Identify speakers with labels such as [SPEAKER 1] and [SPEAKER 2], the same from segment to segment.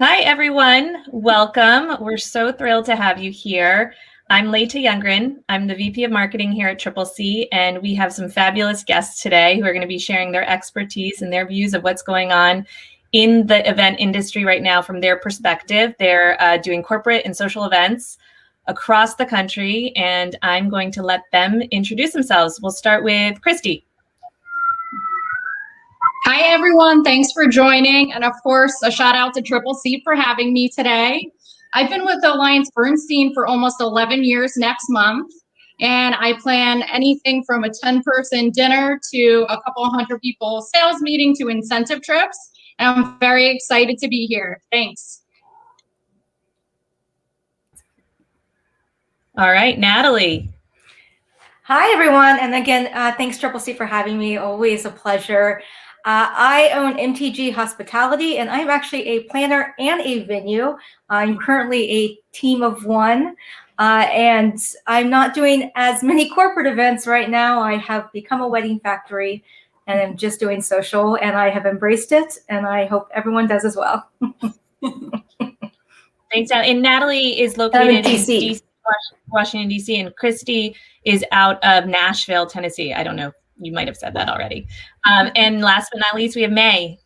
[SPEAKER 1] Hi, everyone. Welcome. We're so thrilled to have you here. I'm Latha Youngren. I'm the VP of Marketing here at Tripleseat, and we have some fabulous guests today who are going to be sharing their expertise and their views of what's going on in the event industry right now from their perspective. They're doing corporate and social events across the country, and I'm going to let them introduce themselves. We'll start with Kristi.
[SPEAKER 2] Hi, everyone. Thanks for joining. And of course, a shout out to Tripleseat for having me today. I've been with AllianceBernstein for almost 11 years next month. And I plan anything from a 10-person dinner to a couple hundred people sales meeting to incentive trips. And I'm very excited to be here. Thanks.
[SPEAKER 1] All right, Natalie.
[SPEAKER 3] Hi, everyone. And again, thanks, Tripleseat, for having me. Always a pleasure. I own MTG Hospitality, and I'm actually a planner and a venue. I'm currently a team of one, and I'm not doing as many corporate events right now. I have become a wedding factory, and I'm just doing social, and I have embraced it, and I hope everyone does as well.
[SPEAKER 1] Thanks, and Natalie is located in DC, Washington, D.C., and Kristi is out of Nashville, Tennessee. I don't know. You might have said that already. And last but not least, we have May.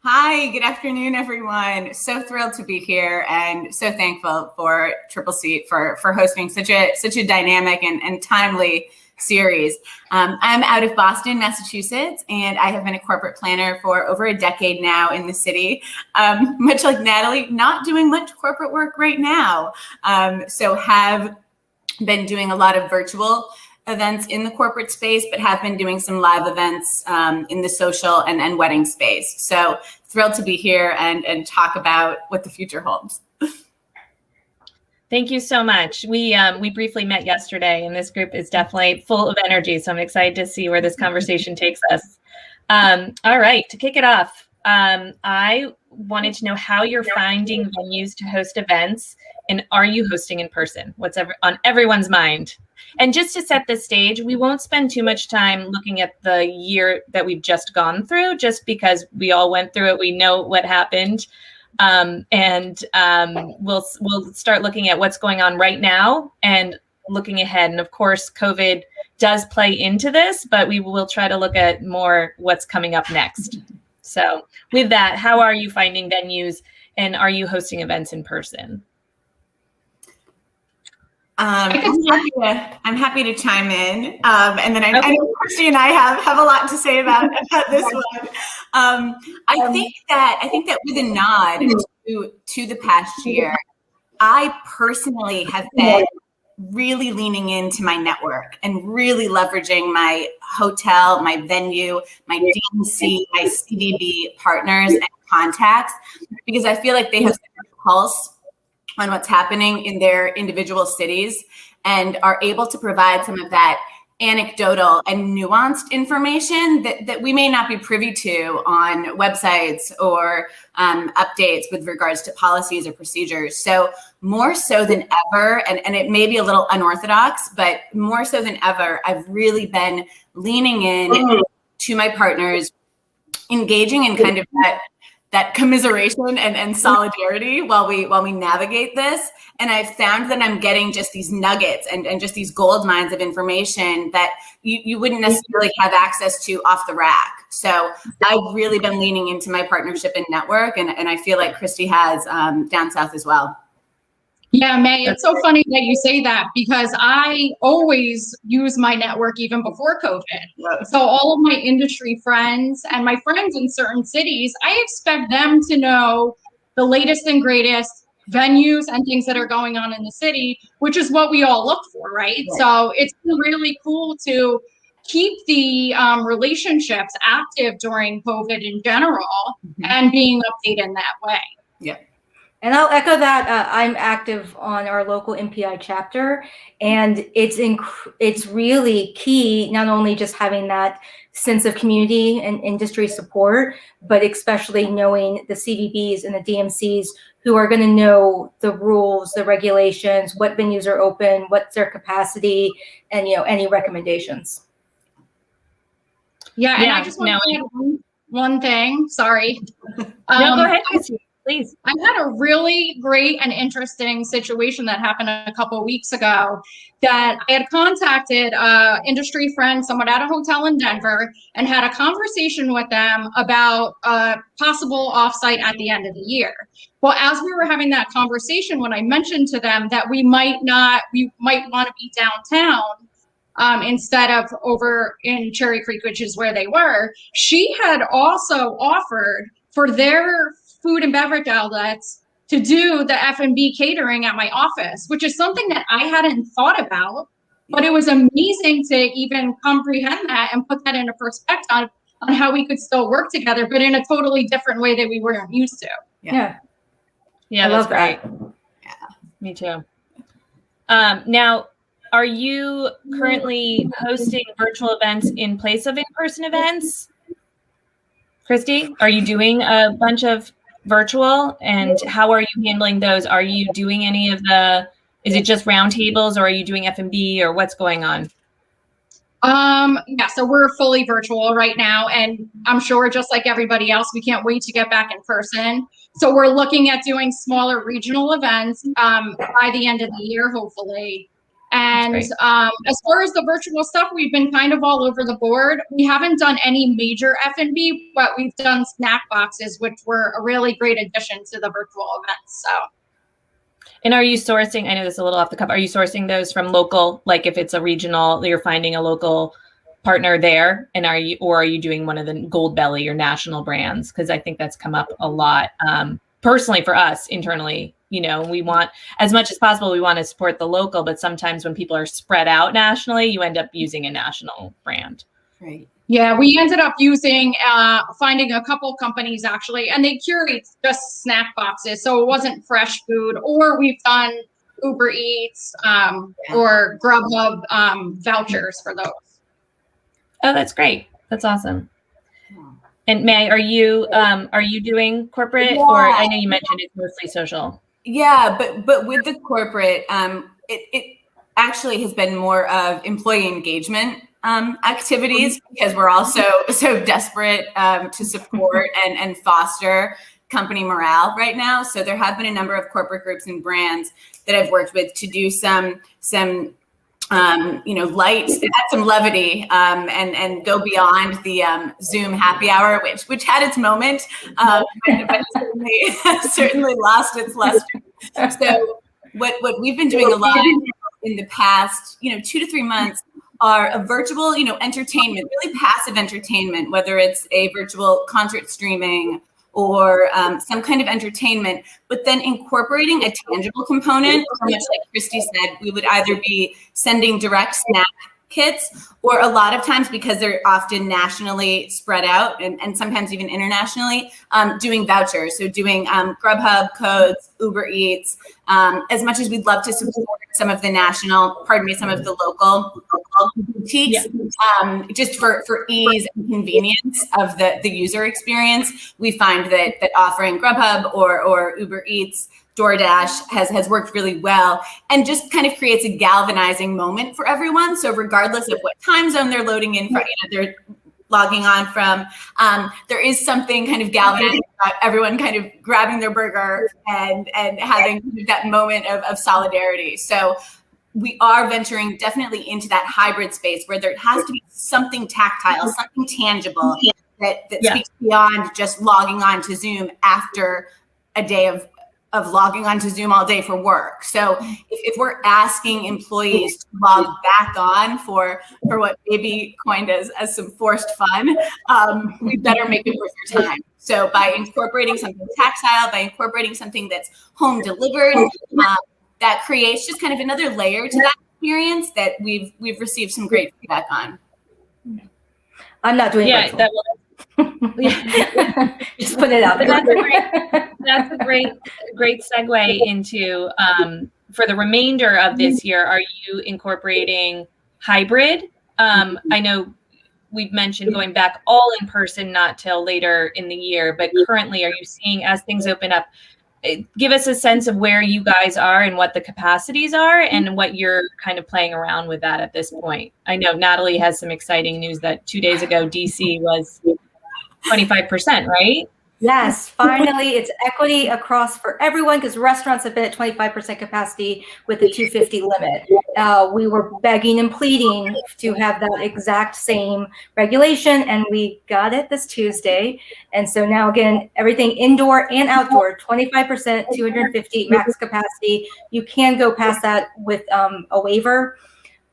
[SPEAKER 4] Hi, good afternoon, everyone. So thrilled to be here and so thankful for Tripleseat for hosting such a dynamic and timely series. I'm out of Boston, Massachusetts, and I have been a corporate planner for over a decade now in the city. Much like Natalie, not doing much corporate work right now. So have been doing a lot of virtual events in the corporate space, but have been doing some live events in the social and wedding space. So thrilled to be here and talk about what the future holds.
[SPEAKER 1] Thank you so much. We briefly met yesterday, and this group is definitely full of energy. So I'm excited to see where this conversation takes us. All right, to kick it off, I wanted to know how you're finding venues to host events, and are you hosting in person? What's on everyone's mind? And just to set the stage, we won't spend too much time looking at the year that we've just gone through, just because we all went through it. We know what happened. We'll start looking at what's going on right now and looking ahead. And of course, COVID does play into this, but we will try to look at more what's coming up next. So with that, how are you finding venues, and are you hosting events in person?
[SPEAKER 4] I'm happy to chime in, and then I know Kristi and I have a lot to say about this one. I think that with a nod to the past year, I personally have been really leaning into my network and really leveraging my hotel, my venue, my DMC, my CVB partners and contacts, because I feel like they have such a pulse on what's happening in their individual cities and are able to provide some of that anecdotal and nuanced information that we may not be privy to on websites or updates with regards to policies or procedures. So more so than ever, and it may be a little unorthodox, but more so than ever, I've really been leaning in to my partners, engaging in kind of that commiseration and solidarity while we navigate this. And I've found that I'm getting just these nuggets and just these gold mines of information that you wouldn't necessarily have access to off the rack. So I've really been leaning into my partnership and network, and I feel like Kristi has down south as well.
[SPEAKER 2] Yeah, May, it's so funny that you say that, because I always use my network even before COVID. Yes. So all of my industry friends and my friends in certain cities, I expect them to know the latest and greatest venues and things that are going on in the city, which is what we all look for, right? So it's been really cool to keep the relationships active during COVID in general, and being updated in that way.
[SPEAKER 4] Yeah.
[SPEAKER 3] And I'll echo that. I'm active on our local MPI chapter, and it's really key, not only just having that sense of community and industry support, but especially knowing the CVBs and the DMCs who are going to know the rules, the regulations, what venues are open, what's their capacity, and any recommendations.
[SPEAKER 2] Yeah, and I just want to add one thing. Sorry.
[SPEAKER 1] No, go ahead. please.
[SPEAKER 2] I had a really great and interesting situation that happened a couple of weeks ago that I had contacted an industry friend, someone at a hotel in Denver, and had a conversation with them about a possible offsite at the end of the year. Well, as we were having that conversation, when I mentioned to them that we might want to be downtown instead of over in Cherry Creek, which is where they were, she had also offered for their food and beverage outlets to do the F&B catering at my office, which is something that I hadn't thought about, but it was amazing to even comprehend that and put that into perspective on how we could still work together, but in a totally different way that we weren't used to.
[SPEAKER 3] Yeah.
[SPEAKER 1] Yeah,
[SPEAKER 3] I
[SPEAKER 1] that's
[SPEAKER 3] love
[SPEAKER 1] great.
[SPEAKER 3] that.
[SPEAKER 4] Yeah.
[SPEAKER 1] Me too. Now, are you currently hosting virtual events in place of in-person events? Kristi, are you doing a bunch of virtual, and how are you handling those? Are you doing any of is it just roundtables, or are you doing F&B, or what's going on?
[SPEAKER 2] Yeah, so we're fully virtual right now, and I'm sure just like everybody else, we can't wait to get back in person. So we're looking at doing smaller regional events by the end of the year, hopefully. And as far as the virtual stuff, we've been kind of all over the board. We haven't done any major F&B, but we've done snack boxes, which were a really great addition to the virtual events. So.
[SPEAKER 1] And are you sourcing, I know this is a little off the cuff, are you sourcing those from local, like if it's a regional, you're finding a local partner there, and are you doing one of the Gold Belly or national brands? Because I think that's come up a lot. Personally, for us internally, we want, as much as possible, we want to support the local, but sometimes when people are spread out nationally, you end up using a national brand.
[SPEAKER 4] Right.
[SPEAKER 2] Yeah, we ended up finding a couple companies actually, and they curate just snack boxes. So it wasn't fresh food, or we've done Uber Eats or Grubhub vouchers for those.
[SPEAKER 1] Oh, that's great. That's awesome. And May, are you doing corporate, or I know you mentioned it's mostly social?
[SPEAKER 4] Yeah, but with the corporate, it actually has been more of employee engagement activities, because we're also so desperate to support and foster company morale right now. So there have been a number of corporate groups and brands that I've worked with to do some light, add some levity, and go beyond the Zoom happy hour, which had its moment, but certainly lost its luster. So what we've been doing a lot in the past, 2 to 3 months, are a virtual, entertainment, really passive entertainment, whether it's a virtual concert streaming or some kind of entertainment, but then incorporating a tangible component, much like Kristi said, we would either be sending direct snack kits, or a lot of times, because they're often nationally spread out and sometimes even internationally, doing vouchers. So doing Grubhub codes, Uber Eats, as much as we'd love to support some of the some of the local boutiques, just for ease and convenience of the user experience, we find that offering Grubhub or Uber Eats, DoorDash has worked really well, and just kind of creates a galvanizing moment for everyone. So regardless of what time zone they're loading in from, they're logging on from, there is something kind of galvanizing about everyone kind of grabbing their burger and having that moment of solidarity. So we are venturing definitely into that hybrid space where there has to be something tactile, something tangible that speaks beyond just logging on to Zoom after a day of logging on to Zoom all day for work. So if we're asking employees to log back on for what may be coined as some forced fun, we better make it worth your time. So by incorporating something tactile, by incorporating something that's home delivered, that creates just kind of another layer to that experience that we've received some great feedback on.
[SPEAKER 3] I'm not doing virtual. Just put it out there.
[SPEAKER 1] That's a great segue into for the remainder of this year. Are you incorporating hybrid? I know we've mentioned going back all in person, not till later in the year, but currently, are you seeing, as things open up, give us a sense of where you guys are and what the capacities are and what you're kind of playing around with that at this point? I know Natalie has some exciting news that 2 days ago, DC was 25%, right?
[SPEAKER 3] Yes, finally, it's equity across for everyone because restaurants have been at 25% capacity with the 250 limit. We were begging and pleading to have that exact same regulation, and we got it this Tuesday. And so now, again, everything indoor and outdoor, 25%, 250 max capacity. You can go past that with a waiver.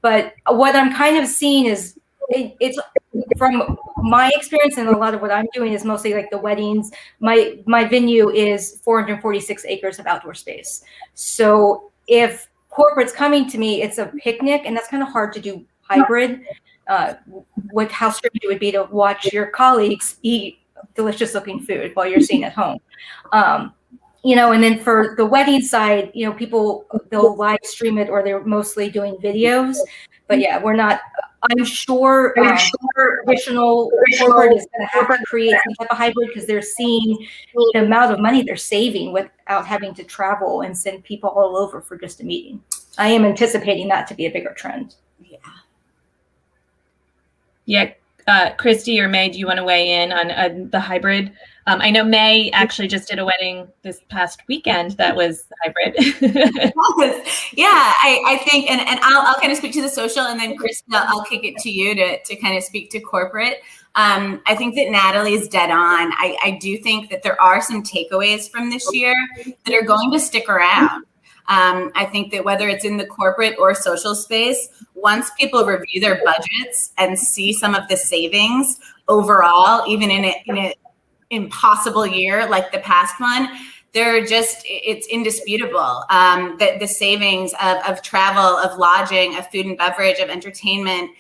[SPEAKER 3] But what I'm kind of seeing is it's from my experience, and a lot of what I'm doing is mostly like the weddings. My venue is 446 acres of outdoor space. So if corporate's coming to me, it's a picnic, and that's kind of hard to do hybrid. How strange it would be to watch your colleagues eat delicious looking food while you're sitting at home. And then for the wedding side, people, they'll live stream it or they're mostly doing videos. But yeah, I'm sure traditional corporate is going to have to create some type of hybrid because they're seeing the amount of money they're saving without having to travel and send people all over for just a meeting. I am anticipating that to be a bigger trend.
[SPEAKER 1] Yeah. Kristi or May, do you want to weigh in on the hybrid? I know May actually just did a wedding this past weekend that was hybrid.
[SPEAKER 4] Yeah, I think, and I'll kind of speak to the social, and then Kristi, I'll kick it to you to kind of speak to corporate. I think that Natalie is dead on. I do think that there are some takeaways from this year that are going to stick around. I think that whether it's in the corporate or social space, once people review their budgets and see some of the savings overall, even in an impossible year like the past one, it's indisputable that the savings of travel, of lodging, of food and beverage, of entertainment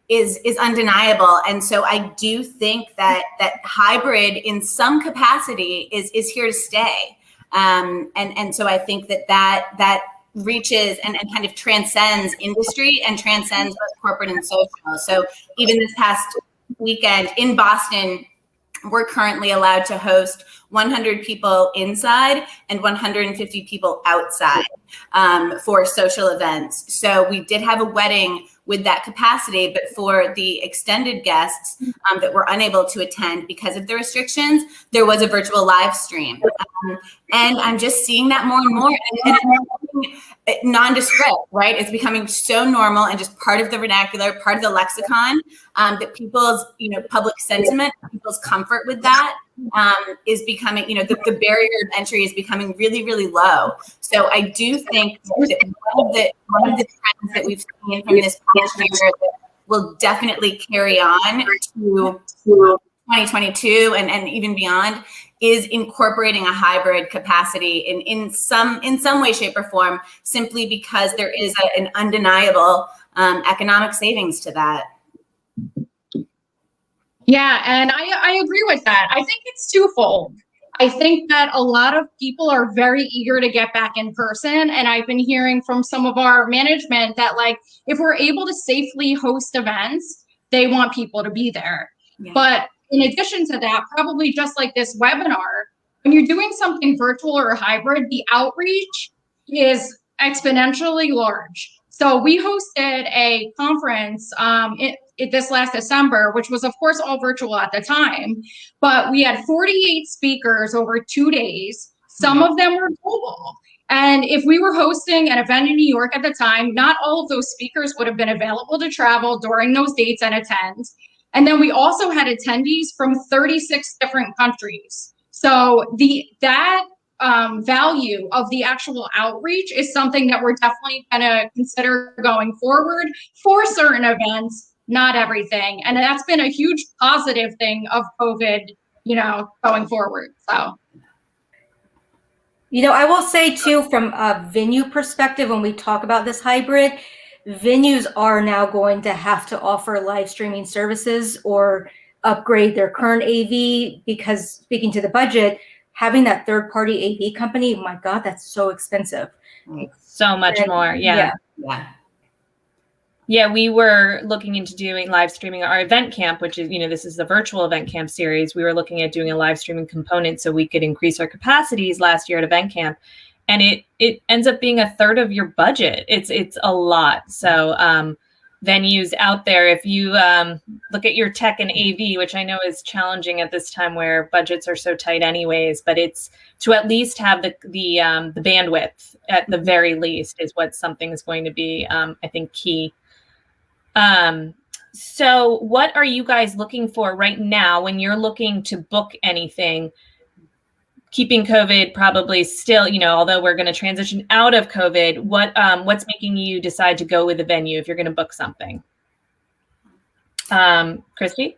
[SPEAKER 4] is undeniable. And so I do think that hybrid in some capacity is here to stay. And so I think that reaches and kind of transcends industry and transcends both corporate and social. So even this past weekend in Boston, we're currently allowed to host 100 people inside and 150 people outside for social events. So we did have a wedding with that capacity, but for the extended guests that were unable to attend because of the restrictions, there was a virtual live stream. And I'm just seeing that more and more. And it's nondescript, right? It's becoming so normal and just part of the vernacular, part of the lexicon, that people's, public sentiment, people's comfort with that is becoming, the barrier of entry is becoming really, really low. So I do think that one of the trends that we've seen from this past year that will definitely carry on to 2022 and even beyond is incorporating a hybrid capacity in some way, shape, or form, simply because there is an undeniable economic savings to that.
[SPEAKER 2] Yeah, and I agree with that. I think it's twofold. I think that a lot of people are very eager to get back in person. And I've been hearing from some of our management that, like, if we're able to safely host events, they want people to be there. Yeah. But in addition to that, probably just like this webinar, when you're doing something virtual or hybrid, the outreach is exponentially large. So we hosted a conference this last December, which was, of course, all virtual at the time, but we had 48 speakers over 2 days. Some of them were global. And if we were hosting an event in New York at the time, not all of those speakers would have been available to travel during those dates and attend. And then we also had attendees from 36 different countries. So that value of the actual outreach is something that we're definitely going to consider going forward for certain events, not everything. And that's been a huge positive thing of COVID, going forward. So.
[SPEAKER 3] I will say too, from a venue perspective, when we talk about this hybrid, venues are now going to have to offer live streaming services or upgrade their current AV, because speaking to the budget, having that third-party AV company, my God, that's so expensive.
[SPEAKER 1] So much more, yeah. Yeah, we were looking into doing live streaming our EventCamp, which is, this is the virtual EventCamp series. We were looking at doing a live streaming component so we could increase our capacities last year at EventCamp. And it ends up being a third of your budget. It's a lot. So venues out there, if you look at your tech and AV, which I know is challenging at this time where budgets are so tight anyways, but it's to at least have the bandwidth at the very least is what something is going to be, I think, key. So what are you guys looking for right now when you're looking to book anything? Keeping COVID probably still, although we're going to transition out of COVID, what's making you decide to go with a venue if you're going to book something? Kristi?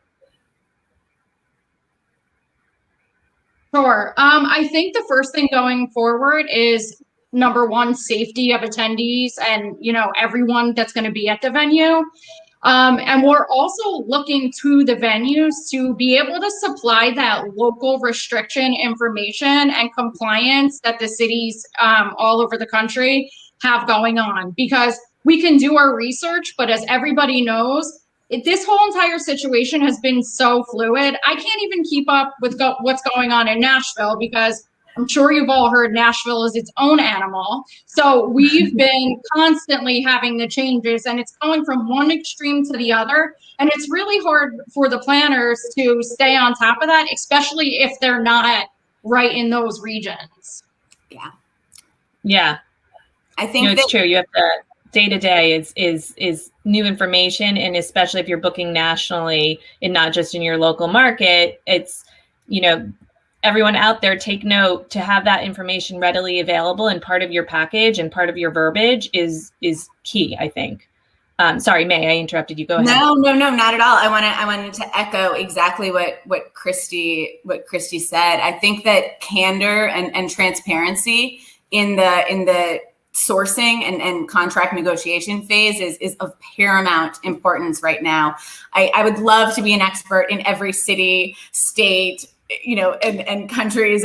[SPEAKER 2] Sure. I think the first thing going forward is, number one, safety of attendees and, everyone that's going to be at the venue. And we're also looking to the venues to be able to supply that local restriction information and compliance that the cities all over the country have going on, because we can do our research, but as everybody knows, this whole entire situation has been so fluid. I can't even keep up with what's going on in Nashville, because I'm sure you've all heard Nashville is its own animal. So we've been constantly having the changes, and it's going from one extreme to the other. And it's really hard for the planners to stay on top of that, especially if they're not right in those regions.
[SPEAKER 1] Yeah. I think it's true. You have to day to day is new information. And especially if you're booking nationally and not just in your local market, it's, everyone out there, take note to have that information readily available and part of your package and part of your verbiage is key, I think. Sorry, May, I interrupted you. Go ahead.
[SPEAKER 4] No, not at all. I wanted to echo exactly what Kristi said. I think that candor and transparency in the sourcing and contract negotiation phase is of paramount importance right now. I would love to be an expert in every city, state, and countries'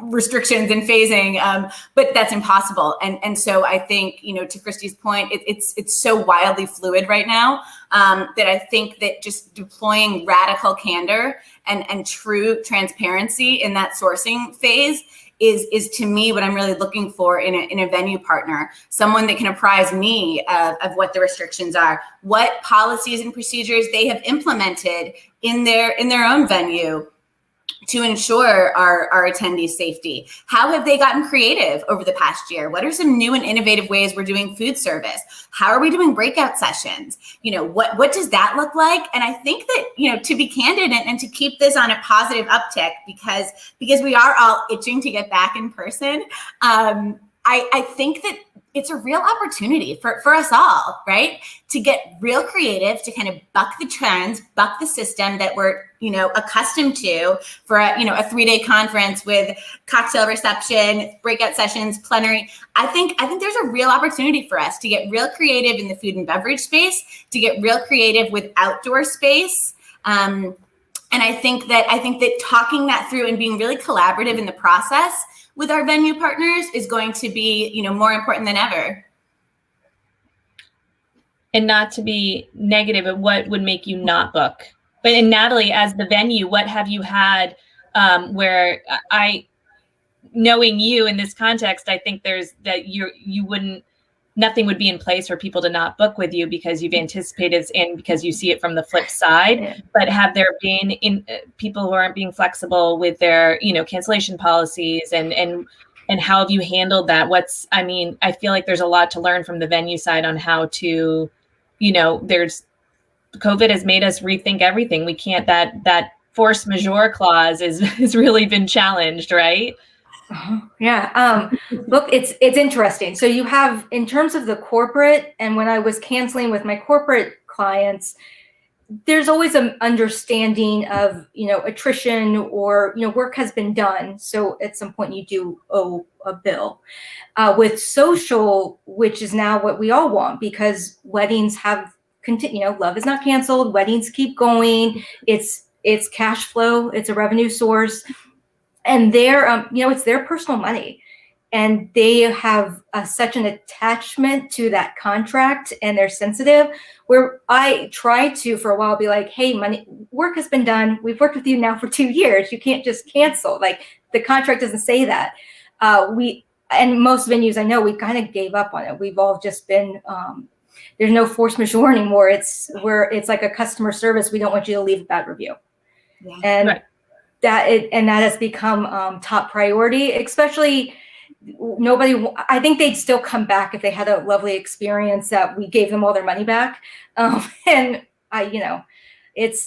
[SPEAKER 4] restrictions and phasing, but that's impossible. And so I think, to Kristi's point, it's so wildly fluid right now that I think that just deploying radical candor and true transparency in that sourcing phase is to me what I'm really looking for in a venue partner, someone that can apprise me of what the restrictions are, what policies and procedures they have implemented in their own venue to ensure our attendees' safety. How have they gotten creative over the past year? What are some new and innovative ways we're doing food service? How are we doing breakout sessions? What does that look like? And I think that, to be candid and to keep this on a positive uptick, because we are all itching to get back in person, I think that it's a real opportunity for us all, right? To get real creative, to kind of buck the trends, buck the system that we're, accustomed to for a 3-day conference with cocktail reception, breakout sessions, plenary. I think there's a real opportunity for us to get real creative in the food and beverage space, to get real creative with outdoor space. And I think that talking that through and being really collaborative in the process with our venue partners is going to be, more important than ever.
[SPEAKER 1] And not to be negative, but what would make you not book? But in Natalie, as the venue, what have you had where knowing you in this context, I think nothing would be in place for people to not book with you because you've anticipated and because you see it from the flip side. Yeah. But have there been people who aren't being flexible with their, cancellation policies and how have you handled that? I feel like there's a lot to learn from the venue side on how to, COVID has made us rethink everything. We can't, that force majeure clause has really been challenged, right?
[SPEAKER 3] Yeah. Look, it's interesting. So you have, in terms of the corporate, and when I was canceling with my corporate clients, there's always an understanding of, attrition or, work has been done. So at some point you do owe a bill. With social, which is now what we all want, because weddings have continued, love is not canceled, weddings keep going. It's cash flow, it's a revenue source. And they're, it's their personal money, and they have such an attachment to that contract, and they're sensitive. Where I try to, for a while, be like, "Hey, work has been done. We've worked with you now for 2 years. You can't just cancel. Like, the contract doesn't say that." And most venues, I know, we kind of gave up on it. We've all just been there's no force majeure anymore. It's like a customer service. We don't want you to leave a bad review. Yeah. And that has become top priority, especially I think they'd still come back if they had a lovely experience that we gave them all their money back. And it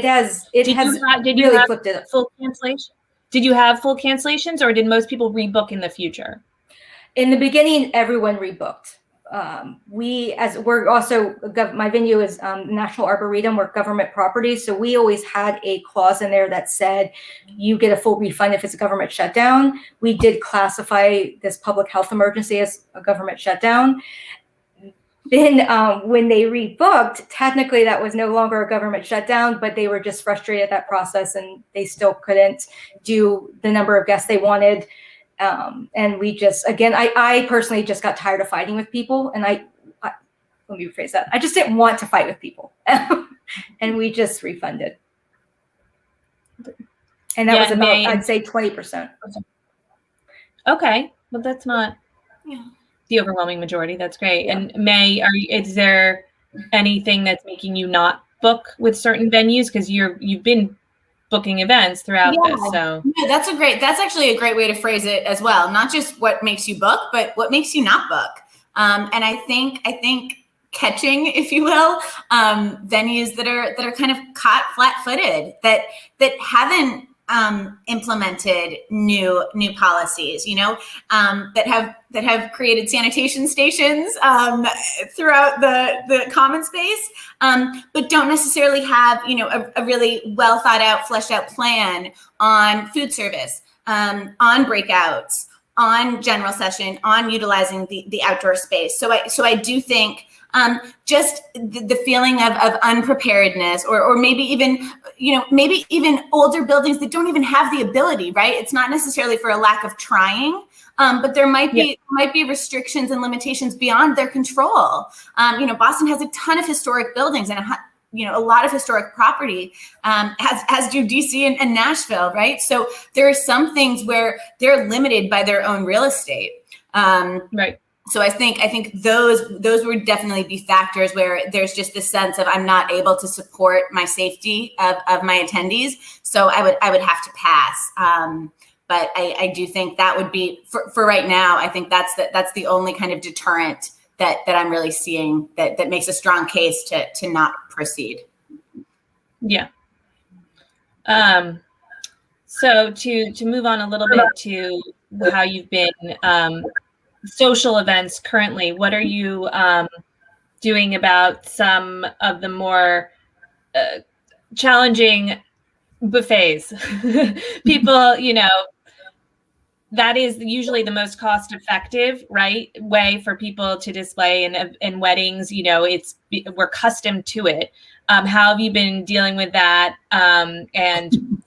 [SPEAKER 3] has really flipped it.
[SPEAKER 1] Full cancellation? Did you have full cancellations, or did most people rebook in the future?
[SPEAKER 3] In the beginning, everyone rebooked. My venue is National Arboretum. We're government property. So we always had a clause in there that said you get a full refund if it's a government shutdown. We did classify this public health emergency as a government shutdown. Then when they rebooked, technically that was no longer a government shutdown, but they were just frustrated at that process and they still couldn't do the number of guests they wanted. And we just, again, I personally just got tired of fighting with people, and let me rephrase that. I just didn't want to fight with people, and we just refunded. And that was about, I'd say 20%.
[SPEAKER 1] Okay, well, that's not the overwhelming majority. That's great. Yeah. And May, is there anything that's making you not book with certain venues? Because you've been booking events throughout this. So
[SPEAKER 4] that's actually a great way to phrase it as well. Not just what makes you book, but what makes you not book. And I think catching, if you will, venues that are kind of caught flat-footed, that haven't implemented new policies, that have created sanitation stations throughout the common space, but don't necessarily have a really well thought out, fleshed out plan on food service, on breakouts, on general session, on utilizing the outdoor space. So I do think just the feeling of unpreparedness, or maybe even older buildings that don't even have the ability, right? It's not necessarily for a lack of trying, but there might be restrictions and limitations beyond their control. Boston has a ton of historic buildings and a lot of historic property, as do DC and Nashville, right? So there are some things where they're limited by their own real estate.
[SPEAKER 1] Right.
[SPEAKER 4] So I think those would definitely be factors where there's just this sense of I'm not able to support my safety of my attendees. So I would have to pass. But I do think that would be for right now. I think that's the only kind of deterrent that I'm really seeing that makes a strong case to not proceed. Yeah.
[SPEAKER 1] So to move on a little bit to how you've been social events currently, what are you doing about some of the more challenging buffets? People, that is usually the most cost effective, right, way for people to display in weddings. We're accustomed to it. How have you been dealing with that? And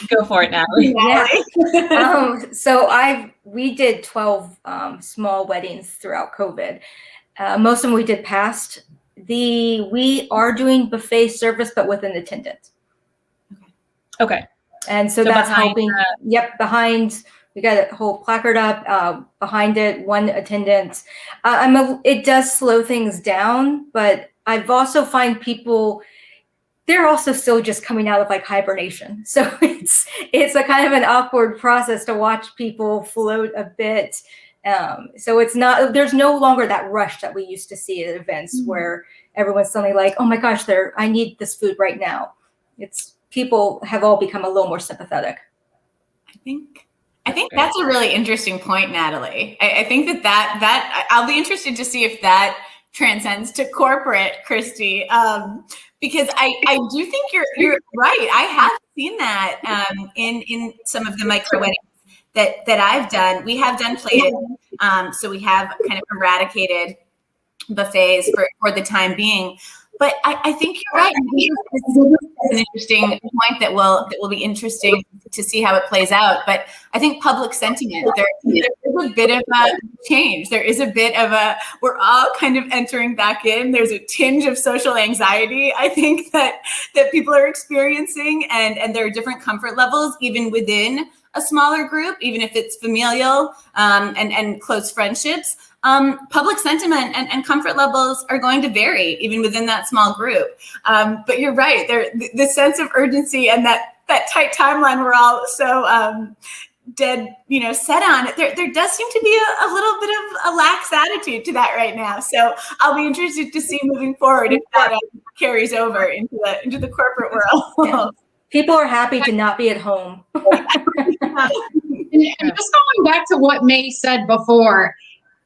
[SPEAKER 1] go for it, Natalie.
[SPEAKER 3] Yeah. So we did 12 small weddings throughout COVID. Most of them we did past. We are doing buffet service, but with an attendant.
[SPEAKER 1] Okay.
[SPEAKER 3] And so that's helping. Behind. We got a whole placard up behind it, one attendant. It does slow things down, but I've also find people, they're also still just coming out of like hibernation. So it's a kind of an awkward process to watch people float a bit. So there's no longer that rush that we used to see at events where everyone's suddenly like, oh my gosh, I need this food right now. People have all become a little more sympathetic.
[SPEAKER 4] I think that's a really interesting point, Natalie. I think that I'll be interested to see if that transcends to corporate, Kristi, because I do think you're right. I have seen that in some of the micro weddings that I've done. We have done plated, so we have kind of eradicated buffets for the time being. But I think you're right. This is an interesting point that will be interesting to see how it plays out. But I think public sentiment, there is a bit of a change. There is a bit of we're all kind of entering back in. There's a tinge of social anxiety, I think, that people are experiencing. And there are different comfort levels, even within a smaller group, even if it's familial and close friendships. public sentiment and comfort levels are going to vary even within that small group. But you're right, the sense of urgency and that tight timeline we're all so dead, set on. There does seem to be a little bit of a lax attitude to that right now. So I'll be interested to see moving forward if that carries over into the corporate world.
[SPEAKER 3] Yeah. People are happy to not be at home.
[SPEAKER 2] And just going back to what May said before,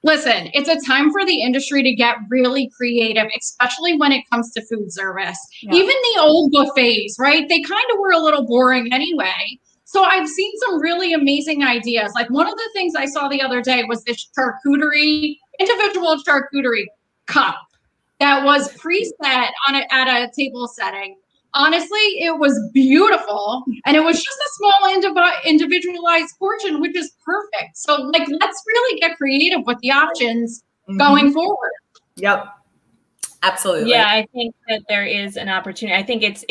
[SPEAKER 2] listen, it's a time for the industry to get really creative, especially when it comes to food service. Yeah. Even the old buffets, right? They kind of were a little boring anyway. So I've seen some really amazing ideas. Like one of the things I saw the other day was this individual charcuterie cup that was preset at a table setting. Honestly, it was beautiful, and it was just a small individualized portion, which is perfect. So, let's really get creative with the options going forward.
[SPEAKER 4] Yep, absolutely.
[SPEAKER 1] Yeah, I think that there is an opportunity. I think it's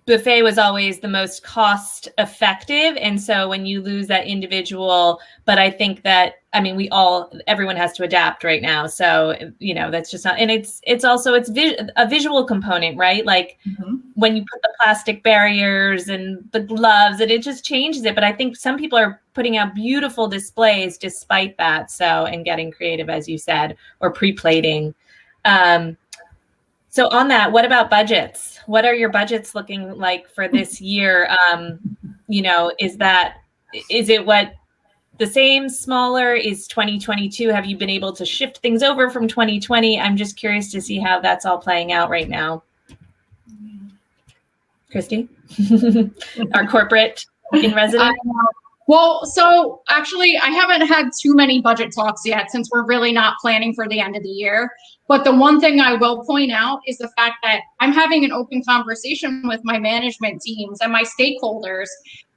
[SPEAKER 1] buffet was always the most cost effective, and so when you lose that individual, but I think that everyone has to adapt right now, so that's just not, and it's also a visual component, right? Like when you put the plastic barriers and the gloves, and it just changes it. But I think some people are putting out beautiful displays despite that, and getting creative, as you said, or pre-plating. So on that, what about budgets? What are your budgets looking like for this year? Is it what the same, smaller? Is 2022? Have you been able to shift things over from 2020? I'm just curious to see how that's all playing out right now. Kristi, our corporate in residence.
[SPEAKER 2] Well, so actually, I haven't had too many budget talks yet since we're really not planning for the end of the year. But the one thing I will point out is the fact that I'm having an open conversation with my management teams and my stakeholders,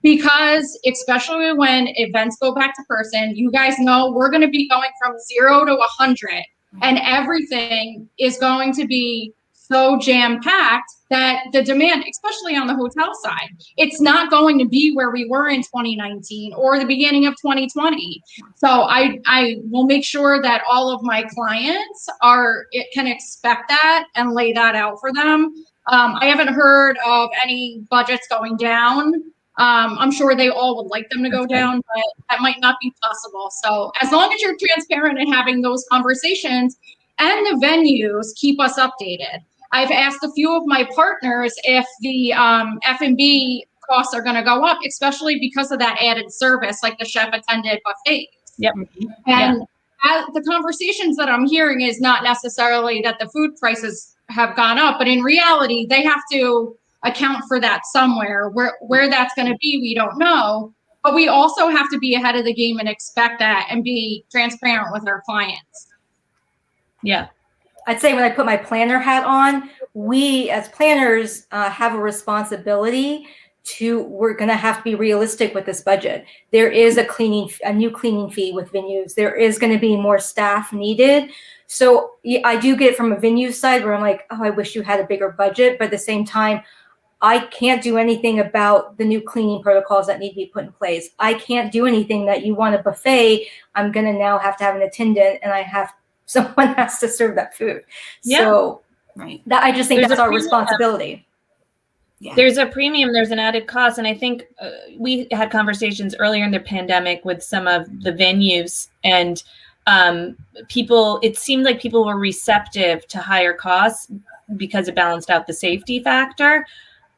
[SPEAKER 2] because especially when events go back to person, you guys know we're going to be going from 0 to 100, and everything is going to be so jam-packed that the demand, especially on the hotel side, it's not going to be where we were in 2019 or the beginning of 2020. So I will make sure that all of my clients can expect that and lay that out for them. I haven't heard of any budgets going down. I'm sure they all would like them to go down, but that might not be possible. So as long as you're transparent and having those conversations, and the venues keep us updated. I've asked a few of my partners if the F&B costs are going to go up, especially because of that added service, like the chef attended buffet.
[SPEAKER 1] Yep.
[SPEAKER 2] And the conversations that I'm hearing is not necessarily that the food prices have gone up, but in reality, they have to account for that somewhere. Where that's going to be, we don't know. But we also have to be ahead of the game and expect that and be transparent with our clients.
[SPEAKER 1] Yeah.
[SPEAKER 3] I'd say when I put my planner hat on, we as planners have a responsibility we're going to have to be realistic with this budget. There is a new cleaning fee with venues. There is going to be more staff needed. So I do get it from a venue side where I'm like, oh, I wish you had a bigger budget. But at the same time, I can't do anything about the new cleaning protocols that need to be put in place. I can't do anything that you want a buffet. I'm going to now have to have an attendant, and someone has to serve that food. Yeah. So that I just think that's our responsibility.
[SPEAKER 1] Yeah. There's a premium, there's an added cost. And I think we had conversations earlier in the pandemic with some of the venues, and it seemed like people were receptive to higher costs because it balanced out the safety factor.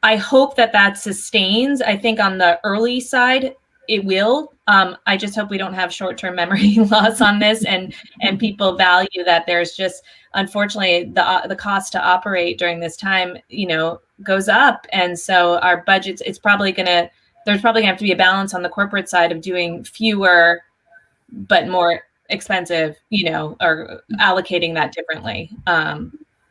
[SPEAKER 1] I hope that sustains. I think on the early side, it will. I just hope we don't have short-term memory loss on this, and people value that there's just, unfortunately, the cost to operate during this time, goes up. And so our budgets, there's probably gonna have to be a balance on the corporate side of doing fewer, but more expensive, or allocating that differently.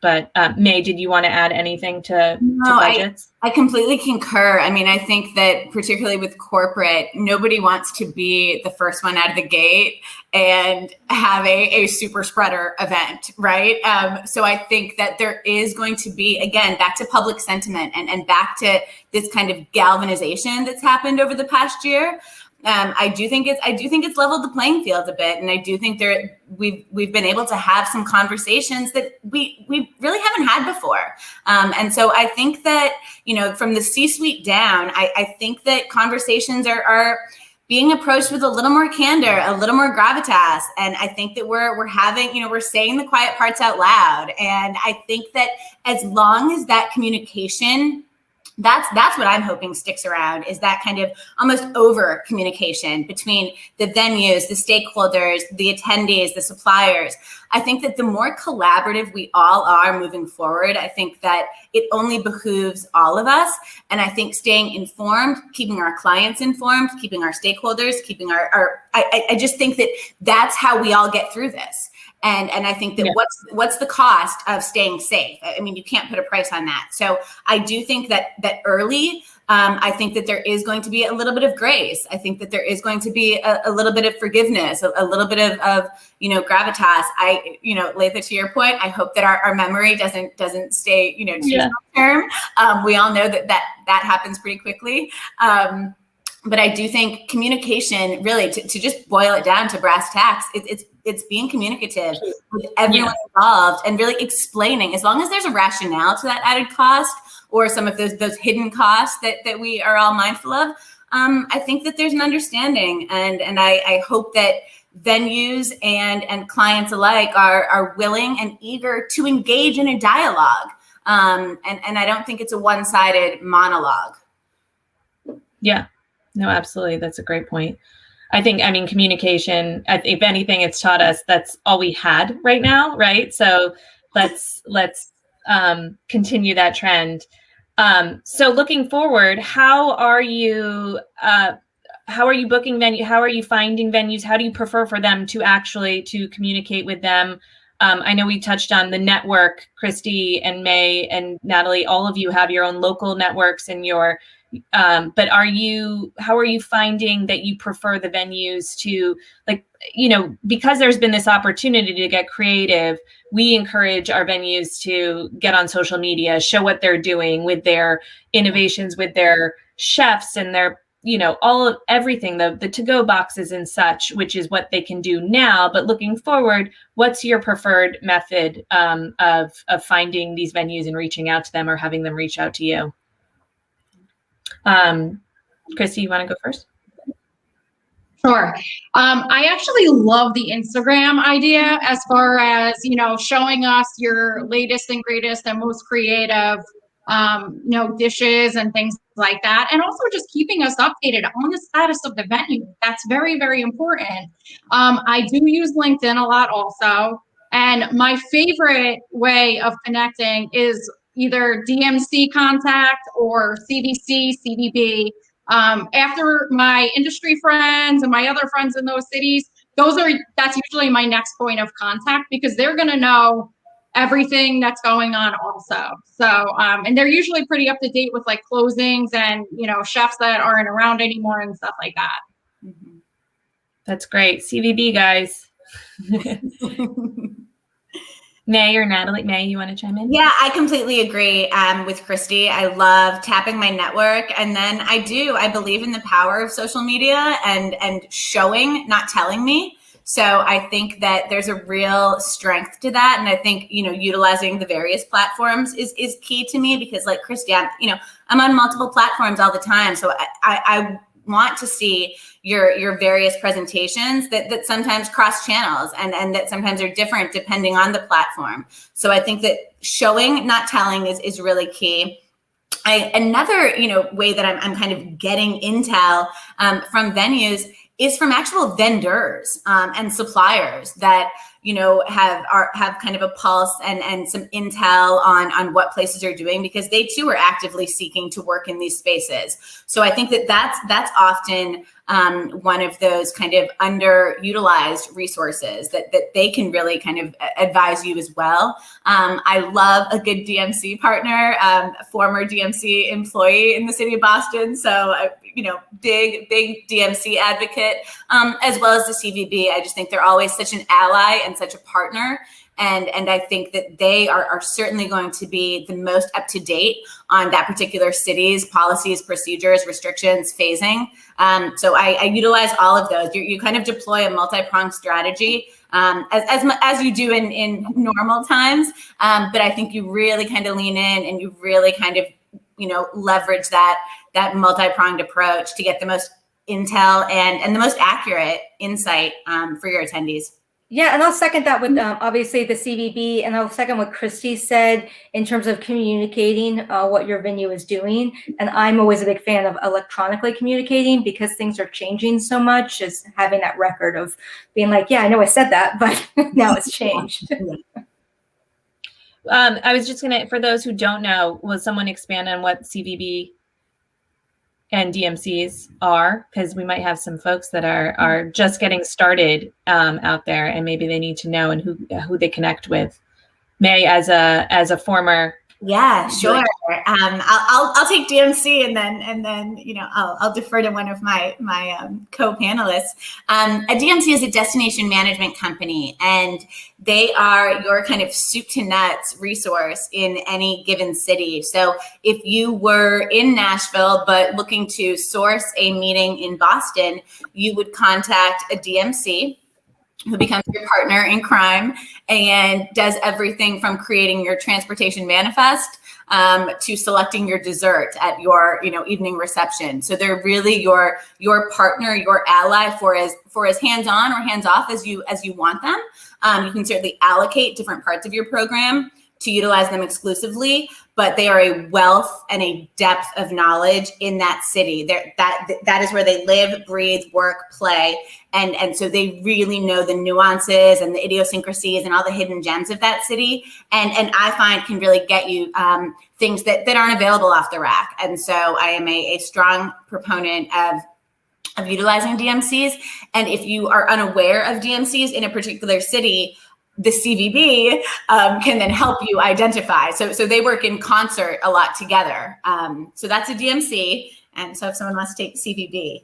[SPEAKER 1] But May, did you want to add anything to budgets?
[SPEAKER 4] I completely concur. I mean, I think that particularly with corporate, nobody wants to be the first one out of the gate and have a super spreader event, right? So I think that there is going to be, again, back to public sentiment and back to this kind of galvanization that's happened over the past year. I do think it's leveled the playing field a bit, and I do think we've been able to have some conversations that we really haven't had before. And so I think that, from the C-suite down, I think that conversations are being approached with a little more candor, a little more gravitas. And I think that we're having, we're saying the quiet parts out loud. And I think that as long as that communication, that's what I'm hoping sticks around, is that kind of almost over communication between the venues, the stakeholders, the attendees, the suppliers. I think that the more collaborative we all are moving forward, I think that it only behooves all of us. And I think staying informed, keeping our clients informed, keeping our stakeholders, keeping I just think that that's how we all get through this. And I think that what's the cost of staying safe? I mean, you can't put a price on that. So I do think that early, I think that there is going to be a little bit of grace. I think that there is going to be a little bit of forgiveness, a little bit of gravitas. Latha, to your point, I hope that our memory doesn't stay, too short term. We all know that happens pretty quickly. But I do think communication, really, to just boil it down to brass tacks, it's being communicative with everyone involved and really explaining, as long as there's a rationale to that added cost or some of those hidden costs that we are all mindful of. I think that there's an understanding, and I hope that venues and clients alike are willing and eager to engage in a dialogue. And I don't think it's a one-sided monologue. Yeah.
[SPEAKER 1] No, absolutely. That's a great point. I mean, communication, if anything, it's taught us that's all we had right now, right? So let's continue that trend. So looking forward, how are you booking venue? How are you finding venues? How do you prefer for them to communicate with them? I know we touched on the network. Kristi and May and Natalie, all of you have your own local networks and but how are you finding that you prefer the venues to, because there's been this opportunity to get creative, we encourage our venues to get on social media, show what they're doing with their innovations, with their chefs and their, everything, the to-go boxes and such, which is what they can do now. But looking forward, what's your preferred method of finding these venues and reaching out to them or having them reach out to you? Kristi, you want to go first?
[SPEAKER 2] Sure. I actually love the Instagram idea as far as, showing us your latest and greatest and most creative, dishes and things like that. And also just keeping us updated on the status of the venue. That's very, very important. I do use LinkedIn a lot also. And my favorite way of connecting is either DMC contact or CDC, CDB. After my industry friends and my other friends in those cities, that's usually my next point of contact, because they're going to know everything that's going on also. So, and they're usually pretty up to date with like closings and, chefs that aren't around anymore and stuff like that.
[SPEAKER 1] Mm-hmm. That's great. CVB, guys. May or Natalie, May, you want to chime in?
[SPEAKER 4] Yeah, I completely agree with Kristi. I love tapping my network. And then I believe in the power of social media and showing, not telling me. So I think that there's a real strength to that. And I think, utilizing the various platforms is key to me, because like Kristi, I'm on multiple platforms all the time. So I want to see your various presentations that sometimes cross channels and that sometimes are different depending on the platform. So I think that showing, not telling is really key. Another, way that I'm kind of getting intel from venues is from actual vendors and suppliers that, have kind of a pulse and some intel on what places are doing, because they too are actively seeking to work in these spaces. So I think that's often one of those kind of underutilized resources that they can really kind of advise you as well. I love a good DMC partner, former DMC employee in the city of Boston. So, big DMC advocate, as well as the CVB. I just think they're always such an ally and such a partner. And I think that they are certainly going to be the most up to date on that particular city's policies, procedures, restrictions, phasing. So I utilize all of those. You kind of deploy a multi-pronged strategy as you do in normal times. But I think you really kind of lean in and you really kind of, leverage that multi-pronged approach to get the most intel and the most accurate insight for your attendees.
[SPEAKER 3] Yeah, and I'll second that with obviously the CVB, and I'll second what Kristi said in terms of communicating what your venue is doing. And I'm always a big fan of electronically communicating because things are changing so much, just having that record of being like, yeah, I know I said that, but now it's changed.
[SPEAKER 1] I was just gonna, for those who don't know, will someone expand on what CVB and DMCs are, because we might have some folks that are just getting started out there, and maybe they need to know and who they connect with. May, as a former.
[SPEAKER 4] Yeah, sure. I'll take DMC and then I'll defer to one of my co-panelists. A DMC is a destination management company, and they are your kind of soup to nuts resource in any given city. So if you were in Nashville but looking to source a meeting in Boston, you would contact a DMC who becomes your partner in crime and does everything from creating your transportation manifest to selecting your dessert at your evening reception. So they're really your partner, your ally for as hands-on or hands-off as you want them. You can certainly allocate different parts of your program to utilize them exclusively, but they are a wealth and a depth of knowledge in that city. That is where they live, breathe, work, play. And so they really know the nuances and the idiosyncrasies and all the hidden gems of that city. And I find can really get you things that aren't available off the rack. And so I am a strong proponent of utilizing DMCs. And if you are unaware of DMCs in a particular city, the CVB can then help you identify. So they work in concert a lot together. So that's a DMC. And so if someone wants to take CVB.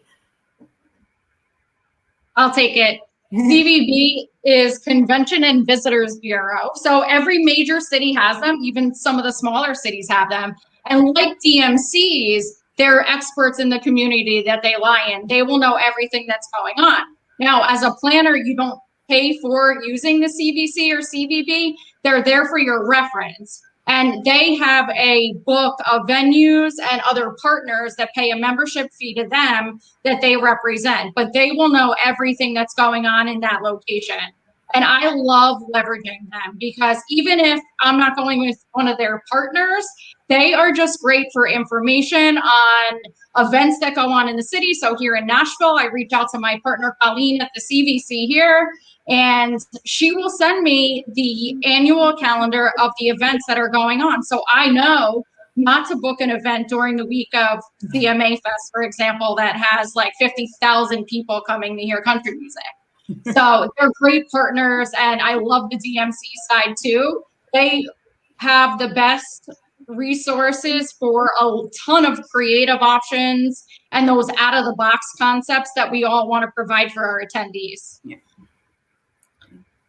[SPEAKER 2] I'll take it. CVB is Convention and Visitors Bureau. So every major city has them, even some of the smaller cities have them. And like DMCs, they're experts in the community that they lie in. They will know everything that's going on. Now, as a planner, you don't pay for using the CVC or CVB. They're there for your reference. And they have a book of venues and other partners that pay a membership fee to them that they represent, but they will know everything that's going on in that location. And I love leveraging them because even if I'm not going with one of their partners, they are just great for information on events that go on in the city. So here in Nashville, I reach out to my partner, Colleen, at the CVC here, and she will send me the annual calendar of the events that are going on. So I know not to book an event during the week of CMA Fest, for example, that has like 50,000 people coming to hear country music. So they're great partners, and I love the DMC side too. They have the best resources for a ton of creative options and those out of the box concepts that we all want to provide for our attendees.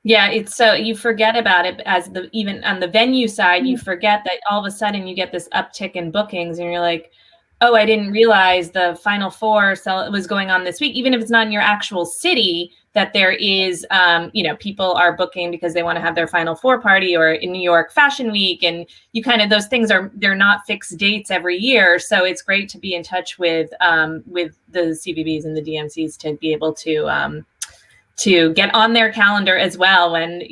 [SPEAKER 1] Yeah, it's so you forget about it as even on the venue side, you forget that all of a sudden you get this uptick in bookings and you're like, oh, I didn't realize the Final Four was going on this week, even if it's not in your actual city, that there is, people are booking because they want to have their Final Four party, or in New York Fashion Week. And you kind of, those things they're not fixed dates every year. So it's great to be in touch with the CVBs and the DMCs to be able to get on their calendar as well and,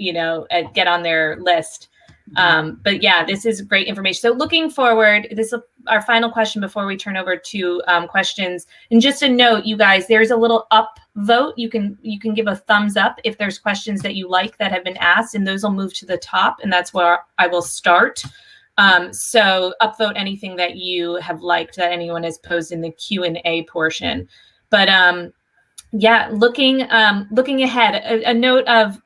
[SPEAKER 1] get on their list. But yeah, this is great information. So looking forward, this is our final question before we turn over to questions. And just a note, you guys, there's a little up vote. You can give a thumbs up if there's questions that you like that have been asked, and those will move to the top, and that's where I will start. So upvote anything that you have liked that anyone has posed in the Q&A portion. But yeah, looking ahead, a note of